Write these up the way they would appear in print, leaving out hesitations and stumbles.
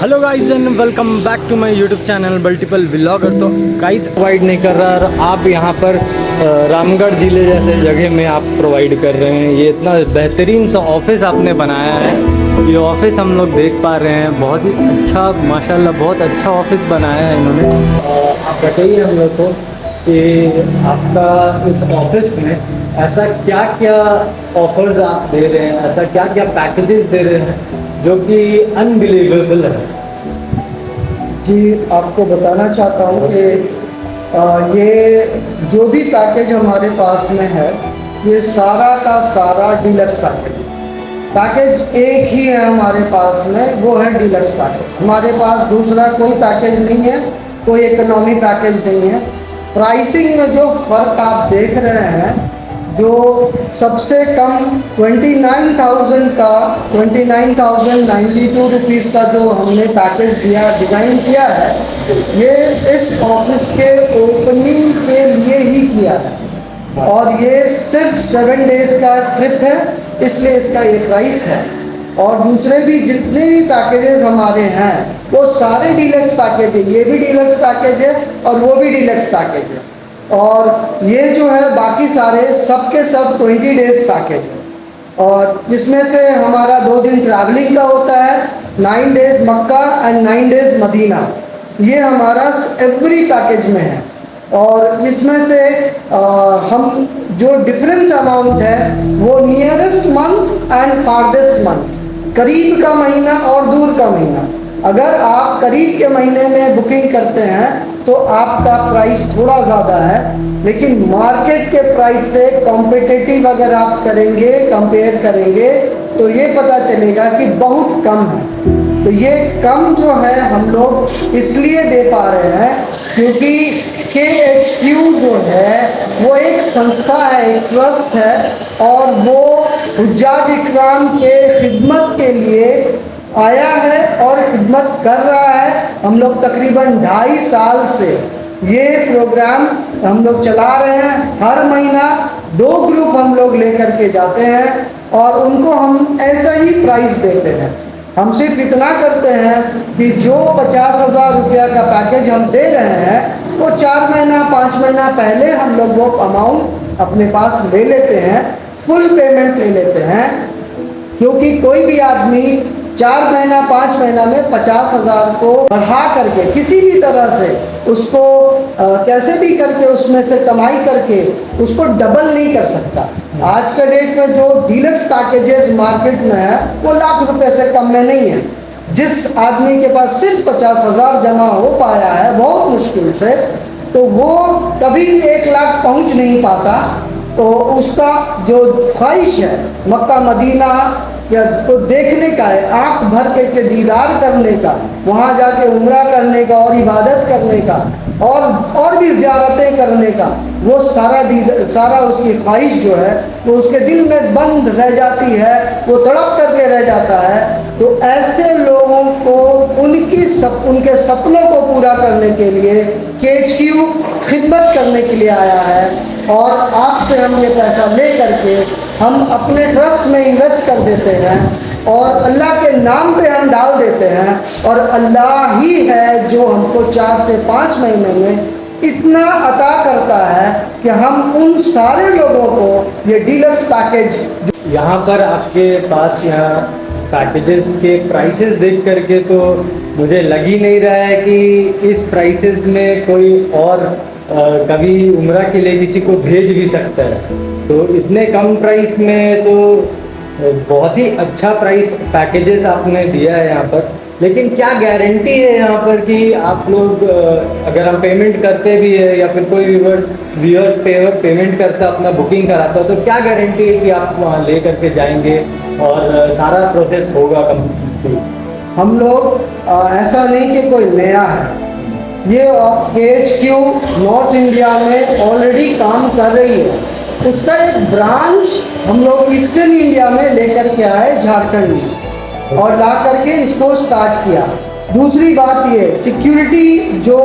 Hello guys and welcome back to my YouTube channel multiple vlogger. तो guys provide नहीं कर रहा और आप यहाँ पर रामगढ़ ज़िले जैसे जगह में आप प्रोवाइड कर रहे हैं। ये इतना बेहतरीन सा ऑफिस आपने बनाया है। ये ऑफिस हम लोग देख पा रहे हैं, बहुत ही अच्छा माशाल्लाह, बहुत अच्छा ऑफिस बनाया है इन्होंने। आप बताइए हम लोग को कि आपका इस ऑफिस में ऐसा क्या क्या ऑफर्स आप दे रहे हैं, ऐसा क्या क्या पैकेजेस दे रहे हैं जो कि अनबिलीवेबल है। जी, आपको बताना चाहता हूँ कि ये जो भी पैकेज हमारे पास में है, ये सारा का सारा डीलक्स पैकेज एक ही है हमारे पास में, वो है डीलक्स पैकेज। हमारे पास दूसरा कोई पैकेज नहीं है, कोई इकोनॉमी पैकेज नहीं है। प्राइसिंग में जो फ़र्क आप देख रहे हैं, जो सबसे कम 29,000 का 29,092 रुपीज़ का जो हमने पैकेज दिया, डिज़ाइन किया है, ये इस ऑफिस के ओपनिंग के लिए ही किया है। और ये सिर्फ 7 डेज़ का ट्रिप है, इसलिए इसका ये प्राइस है। और दूसरे भी जितने भी पैकेजेस हमारे हैं वो सारे डीलक्स पैकेज है। ये भी डीलक्स पैकेज है और वो भी डीलक्स पैकेज है। और ये जो है बाकी सारे सब के सब 20 डेज़ पैकेज है, और जिसमें से हमारा 2 दिन ट्रैवलिंग का होता है, 9 days Mecca and 9 days Medina. ये हमारा एवरी पैकेज में है। और इसमें से हम जो डिफरेंस अमाउंट है वो nearest month and farthest month, करीब का महीना और दूर का महीना। अगर आप करीब के महीने में बुकिंग करते हैं तो आपका प्राइस थोड़ा ज़्यादा है, लेकिन मार्केट के प्राइस से कॉम्पिटिटिव अगर आप करेंगे, कंपेयर करेंगे, तो ये पता चलेगा कि बहुत कम है। तो ये कम जो है हम लोग इसलिए दे पा रहे हैं क्योंकि KHQ जो है वो एक संस्था है, एक ट्रस्ट है, और वो हुज्जाज इकराम के खिदमत के लिए आया है और खिदमत कर रहा है। हम लोग तकरीबन 2.5 साल से ये प्रोग्राम हम लोग चला रहे हैं। हर महीना 2 ग्रुप हम लोग लेकर के जाते हैं और उनको हम ऐसा ही प्राइस देते हैं। हम सिर्फ इतना करते हैं कि जो 50,000 रुपया का पैकेज हम दे रहे हैं वो 4 महीना 5 महीना पहले हम लोग वो अमाउंट अपने पास ले लेते हैं, फुल पेमेंट ले लेते हैं। क्योंकि कोई भी आदमी 4 महीना 5 महीना में 50,000 को बढ़ा करके किसी भी तरह से उसको कैसे भी करके उसमें से कमाई करके उसको डबल नहीं कर सकता। आज के डेट में जो डीलक्स पैकेजेस मार्केट में है वो लाख रुपए से कम में नहीं है। जिस आदमी के पास सिर्फ 50,000 जमा हो पाया है बहुत मुश्किल से, तो वो कभी भी 1 लाख पहुंच नहीं पाता। तो उसका जो ख्वाहिश है मक्का मदीना या तो देखने का है, आँख भर के दीदार करने का, वहाँ जाके उम्रा करने का और इबादत करने का और भी ज़ियारतें करने का, वो सारा उसकी ख्वाहिश जो है वो उसके दिल में बंद रह जाती है, वो तड़प करके रह जाता है। तो ऐसे लोगों को उनके सपनों को पूरा करने के लिए KHQ खिदमत करने के लिए आया है। और आपसे हम ये पैसा ले करके हम अपने ट्रस्ट में इन्वेस्ट कर देते हैं और अल्लाह के नाम पे हम डाल देते हैं। और अल्लाह ही है जो हमको 4 से 5 महीने में इतना अता करता है कि हम उन सारे लोगों को ये डीलक्स पैकेज यहाँ पर आपके पास यहाँ पैकेजेस के प्राइसेस देख करके तो मुझे लग ही नहीं रहा है कि इस प्राइसेस में कोई और कभी उम्रा के लिए किसी को भेज भी सकता है। तो इतने कम प्राइस में तो बहुत ही अच्छा प्राइस पैकेजेस आपने दिया है यहाँ पर। लेकिन क्या गारंटी है यहाँ पर कि आप लोग अगर हम पेमेंट करते भी है या फिर कोई व्यूअर्स पेमेंट करता अपना बुकिंग कराता तो क्या गारंटी है कि आप वहाँ ले करके जाएंगे और सारा प्रोसेस होगा कंप्लीट? हम लोग ऐसा नहीं कि कोई नया है। ये KHQ नॉर्थ इंडिया में ऑलरेडी काम कर रही है। उसका एक ब्रांच हम लोग ईस्टर्न इंडिया में लेकर के आए, झारखंड में, और ला करके इसको स्टार्ट किया। दूसरी बात ये सिक्योरिटी जो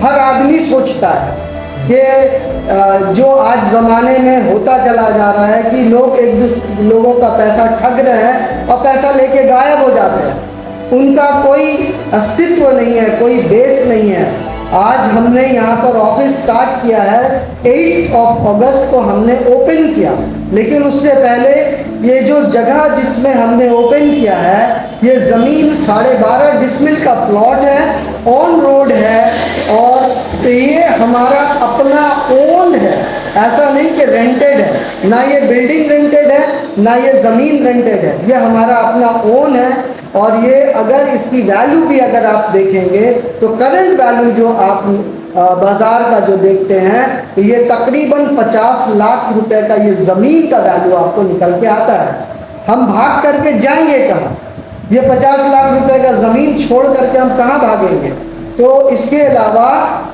हर आदमी सोचता है कि जो आज ज़माने में होता चला जा रहा है कि लोग एक दूसरे लोगों का पैसा ठग रहे हैं और पैसा लेके गायब हो जाते हैं। उनका कोई अस्तित्व नहीं है, कोई बेस नहीं है। आज हमने यहाँ पर ऑफिस स्टार्ट किया है, 8 अगस्त को हमने ओपन किया, लेकिन उससे पहले ये जो जगह जिसमें हमने ओपन किया है, ये ज़मीन 12.5 डिसमिल का प्लॉट है, ऑन रोड है, और ये हमारा अपना ओन है। ऐसा नहीं कि रेंटेड है, ना ये बिल्डिंग रेंटेड है, ना ये ज़मीन रेंटेड है, ये हमारा अपना ओन है। और ये अगर इसकी वैल्यू भी अगर आप देखेंगे तो करंट वैल्यू जो आप बाज़ार का जो देखते हैं, तो ये तकरीबन 50 लाख रुपए का ये ज़मीन का वैल्यू आपको निकल के आता है। हम भाग करके जाएंगे कहाँ? ये 50 लाख रुपए का ज़मीन छोड़ करके हम कहाँ भागेंगे? तो इसके अलावा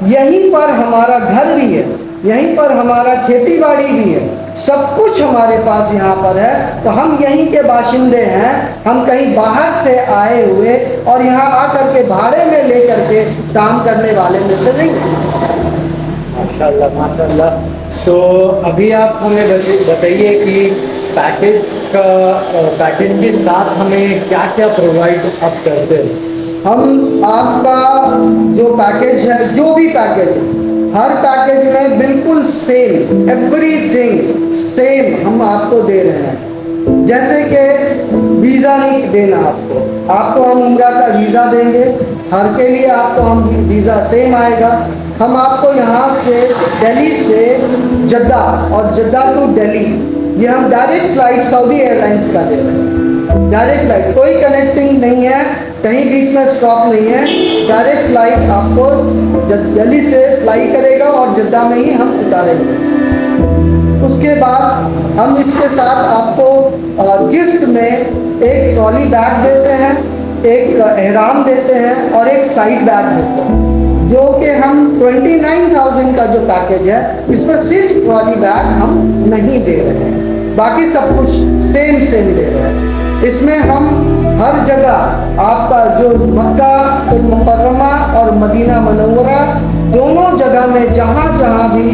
यहीं पर हमारा घर भी है, यहीं पर हमारा खेती बाड़ी भी है, सब कुछ हमारे पास यहाँ पर है। तो हम यहीं के बाशिंदे हैं, हम कहीं बाहर से आए हुए और यहाँ आकर के भाड़े में ले करके काम करने वाले में से नहीं हैं। माशाल्लाह माशाल्लाह। तो अभी आप हमें बताइए कि पैकेज के साथ हमें क्या क्या प्रोवाइड आप करते हैं? हम आपका जो पैकेज है, जो भी पैकेज है, हर पैकेज में बिल्कुल सेम, एवरीथिंग सेम हम आपको दे रहे हैं। जैसे कि वीज़ा नहीं देना आपको हम उम्रा का वीज़ा देंगे, हर के लिए आपको हम वीज़ा सेम आएगा। हम आपको यहाँ से दिल्ली से जद्दा और जद्दा टू दिल्ली, ये हम डायरेक्ट फ़्लाइट सऊदी एयरलाइंस का दे रहे हैं। डायरेक्ट फ़्लाइट, कोई कनेक्टिंग नहीं है, कहीं बीच में स्टॉप नहीं है, डायरेक्ट फ़्लाइट आपको दिल्ली से फ्लाई करेगा और जद्दा में ही हम उतारेंगे। उसके बाद हम इसके साथ आपको गिफ्ट में एक ट्रॉली बैग देते हैं, एक एहराम देते हैं और एक साइड बैग देते हैं, जो कि हम 29,000 का जो पैकेज है, इसमें सिर्फ ट्रॉली बैग हम नहीं दे रहे हैं, बाकी सब कुछ सेम दे रहे हैं। इसमें हम हर जगह आपका जो मक्का मुकर्रमा और मदीना मनव्वरा दोनों जगह में जहाँ जहाँ भी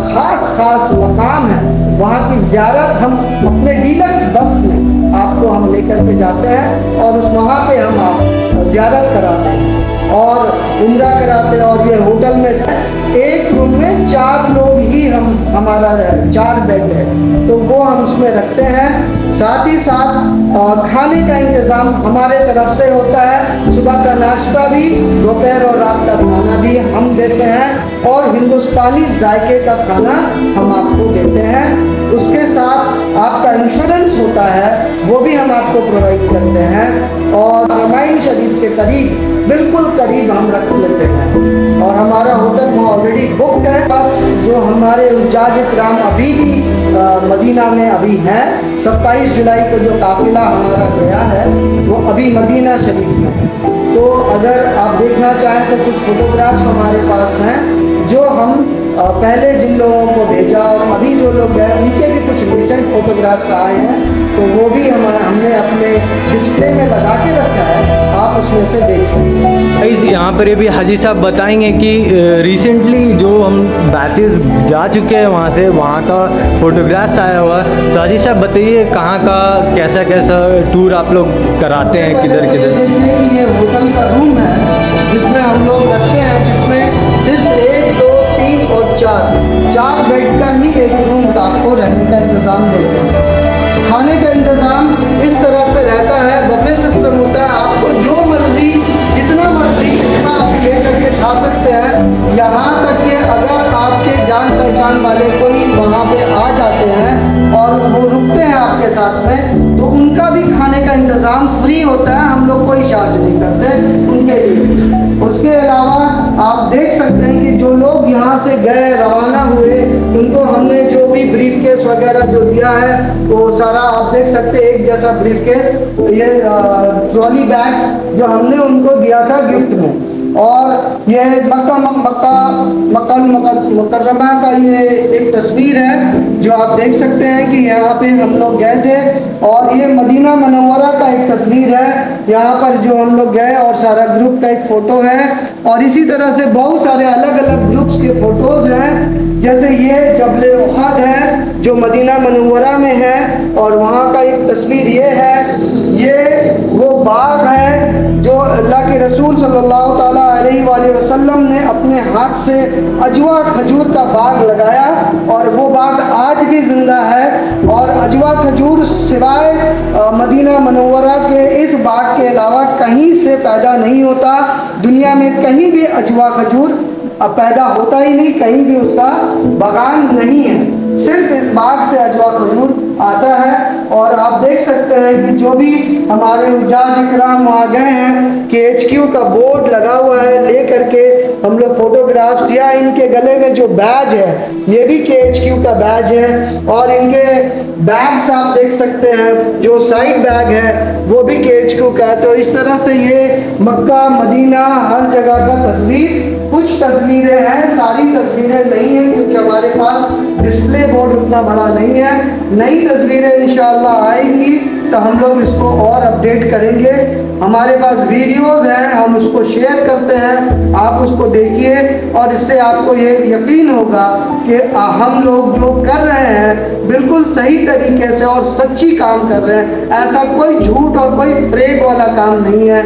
ख़ास मकाम है, वहाँ की ज़ियारत हम अपने डीलक्स बस में आपको हम लेकर के जाते हैं और उस वहाँ पे हम आप ज़ियारत कराते हैं और उम्रा कराते हैं। और ये होटल में एक रूम में 4 लोग ही हमारा 4 बेड है, तो वो हम उसमें रखते हैं। साथ ही साथ खाने का इंतज़ाम हमारे तरफ से होता है, सुबह का नाश्ता भी, दोपहर और रात का खाना भी हम देते हैं और हिंदुस्तानी जायके का खाना हम आपको देते हैं। उसके साथ आपका इंश्योरेंस होता है, वो भी हम आपको प्रोवाइड करते हैं और हरमैन शरीफ के करीब, बिल्कुल करीब हम रख लेते हैं और हमारा होटल वहाँ ऑलरेडी बुकड है। बस जो हमारे हुज्जाज इकराम अभी भी मदीना में अभी हैं, 27 जुलाई को जो काफ़िला हमारा गया है वो अभी मदीना शरीफ में है। तो अगर आप देखना चाहें तो कुछ फ़ोटोग्राफ्स हमारे पास हैं जो हम पहले जिन लोगों को भेजा और अभी जो लोग गए उनके भी कुछ रिसेंट फ़ोटोग्राफ्स आए हैं, तो वो भी हमने अपने डिस्प्ले में लगा के रखा है, आप उसमें से देख सकते हैं। यहाँ पर भी हाजी साहब बताएंगे कि रिसेंटली जो हम बैचेस जा चुके हैं वहाँ से, वहाँ का फ़ोटोग्राफ्स आया हुआ है, तो हाजी साहब बताइए कहाँ का कैसा कैसा टूर आप लोग कराते हैं, किधर किधर? ये होटल का रूम है जिसमें हम लोग रखते हैं, जिसमें सिर्फ 1, 2, 3 और 4 बेड का ही एक रूम का आपको रहने का इंतज़ाम देते हैं। खाने का इंतज़ाम इस तरह से रहता है, बफे सिस्टम होता है, आपको जो मर्ज़ी जितना मर्ज़ी इतना आप ले करके खा सकते हैं। यहाँ तक कि अगर आपके जान पहचान वाले कोई वहाँ पे आ जाते हैं और वो रुकते हैं आपके साथ में, तो उनका भी खाने का इंतज़ाम फ्री होता है, हम लोग कोई चार्ज नहीं करते उनके लिए। उसके अलावा आप देख सकते हैं कि जो लोग यहाँ से गए, रवाना हुए, उनको हमने जो भी ब्रीफ केस वगैरह जो दिया है वो सारा आप देख सकते हैं, एक जैसा ब्रीफ केस, ये ट्रॉली बैग्स जो हमने उनको दिया था गिफ्ट में। और ये मक्का मुकर्रमा का ये एक तस्वीर है जो आप देख सकते हैं कि यहाँ पे हम लोग गए थे। और ये मदीना मनव्वरा का एक तस्वीर है, यहाँ पर जो हम लोग गए और सारा ग्रुप का एक फ़ोटो है। और इसी तरह से बहुत सारे अलग अलग ग्रुप्स के फ़ोटोज़ हैं जैसे ये जबल उहद है जो मदीना मनव्वरा में है, और वहाँ का एक तस्वीर ये है, ये वो बाग है जो अल्लाह के रसूल सल्लल्लाहु ताला अलैहि वसल्लम ने अपने हाथ से अजवा खजूर का बाग लगाया, और वो बाग आज भी ज़िंदा है। और अजवा खजूर सिवाय मदीना मनव्वरा के इस बाग के अलावा कहीं से पैदा नहीं होता। दुनिया में कहीं भी अजवा खजूर पैदा होता ही नहीं, कहीं भी उसका बागान नहीं है, सिर्फ इस बाग से अजवा खजूर आता है। और आप देख सकते हैं कि जो भी हमारे उजाज इकराम वहाँ गए हैं, KHQ का बोर्ड लगा हुआ है, ले करके हम लोग फोटोग्राफ्स, या इनके गले में जो बैज है ये भी KHQ का बैज है, और इनके बैग्स आप देख सकते हैं, जो साइड बैग है वो भी KHQ का है। तो इस तरह से ये मक्का मदीना हर जगह का तस्वीर, कुछ तस्वीरें हैं, सारी तस्वीरें नहीं हैं क्योंकि हमारे पास डिस्प्ले बोर्ड उतना बड़ा नहीं है। नई तस्वीरें इंशाअल्लाह आएंगी तो हम लोग इसको और अपडेट करेंगे। हमारे पास वीडियोस हैं, हम उसको शेयर करते हैं, आप उसको देखिए, और इससे आपको ये यकीन होगा कि हम लोग जो कर रहे हैं बिल्कुल सही तरीके से और सच्ची काम कर रहे हैं। ऐसा कोई झूठ और कोई फ्रेब वाला काम नहीं है।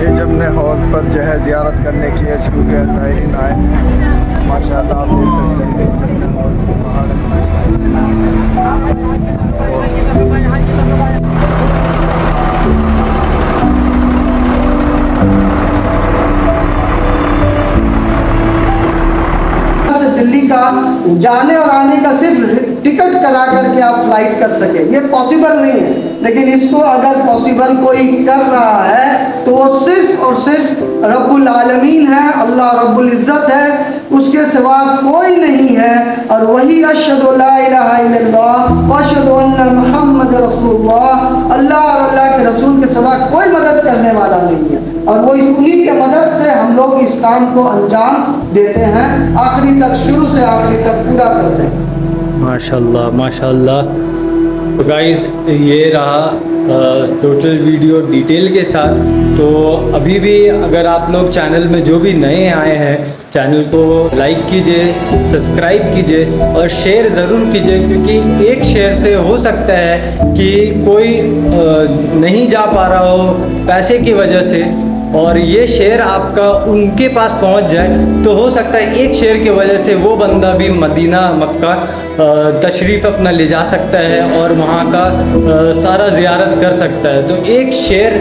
ये जमने हॉल पर जो है ज़ियारत करने के KHQ के ज़ायरीन आए हैं। माशाअल्लाह आप देख सकते हैं जमने हॉल दिल्ली का जाने और आने का सिर्फ टिकट करा करके आप फ्लाइट कर सके, ये पॉसिबल नहीं है। लेकिन इसको अगर पॉसिबल कोई कर रहा है तो वो सिर्फ और सिर्फ रब्बुल आलमीन है, अल्लाह रब्बुल इज़्ज़त है, उसके सिवा कोई नहीं है। और वही अशहदु ला इलाहा इल्लल्लाह व अशहदु अन्ना मुहम्मद रसूलुल्लाह, अल्लाह और अल्लाह के रसूल के सिवा कोई मदद करने वाला नहीं है। और वो उन्हीं के मदद से हम लोग इस काम को अंजाम देते हैं, आखिरी तक, शुरू से आखिरी तक पूरा करते हैं। माशाल्लाह माशाल्लाह। तो गाइज़ ये रहा टोटल वीडियो डिटेल के साथ। तो अभी भी अगर आप लोग चैनल में जो भी नए आए हैं, चैनल को लाइक कीजिए, सब्सक्राइब कीजिए और शेयर ज़रूर कीजिए, क्योंकि एक शेयर से हो सकता है कि कोई नहीं जा पा रहा हो पैसे की वजह से, और ये शेयर आपका उनके पास पहुंच जाए तो हो सकता है एक शेयर की वजह से वो बंदा भी मदीना मक्का तशरीफ़ अपना ले जा सकता है और वहाँ का सारा ज़ियारत कर सकता है। तो एक शेयर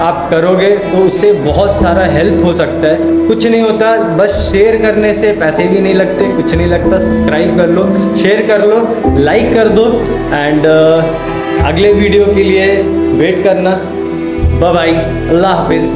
आप करोगे तो उससे बहुत सारा हेल्प हो सकता है। कुछ नहीं होता, बस शेयर करने से पैसे भी नहीं लगते, कुछ नहीं लगता। सब्सक्राइब कर लो, शेयर कर लो, लाइक कर दो, एंड अगले वीडियो के लिए वेट करना। बाय बाय, अल्लाह हाफिज़।